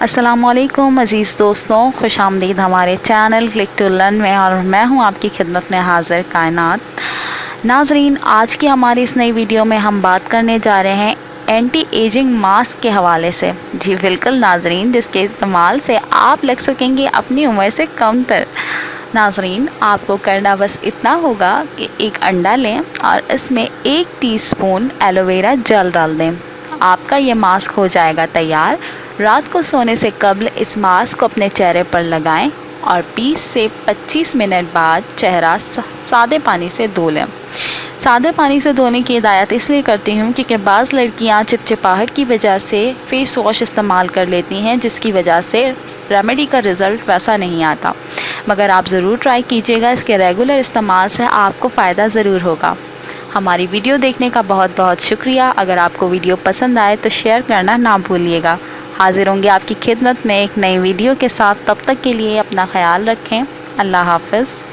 अस्सलामुअलैकुम अज़ीज़ दोस्तों, खुश आमदीद हमारे चैनल क्लिक टू लर्न में, और मैं हूं आपकी खिदमत में हाज़िर कायनात। नाज़रीन, आज की हमारी इस नई वीडियो में हम बात करने जा रहे हैं एंटी एजिंग मास्क के हवाले से। जी बिल्कुल नाज़रीन, जिसके इस्तेमाल से आप लग सकेंगे अपनी उम्र से कम तर। नाज़रीन, आपको करना बस इतना होगा कि एक अंडा लें और इसमें 1 टीस्पून एलोवेरा जेल डाल दें। आपका ये मास्क हो जाएगा तैयार। रात को सोने से कबल इस मास्क को अपने चेहरे पर लगाएं और 20 से 25 मिनट बाद चेहरा सादे पानी से धो लें। सादे पानी से धोने की हिदायत इसलिए करती हूँ क्योंकि बाज़ लड़कियाँ चिपचिपाहट की वजह से फेस वॉश इस्तेमाल कर लेती हैं, जिसकी वजह से रेमेडी का रिज़ल्ट वैसा नहीं आता। मगर आप ज़रूर ट्राई कीजिएगा, इसके रेगुलर इस्तेमाल से आपको फ़ायदा ज़रूर होगा। हमारी वीडियो देखने का बहुत बहुत शुक्रिया। अगर आपको वीडियो पसंद आए तो शेयर करना ना भूलिएगा। हाजिर होंगे आपकी खिदमत में एक नई वीडियो के साथ। तब तक के लिए अपना ख्याल रखें। अल्लाह हाफ़िज़।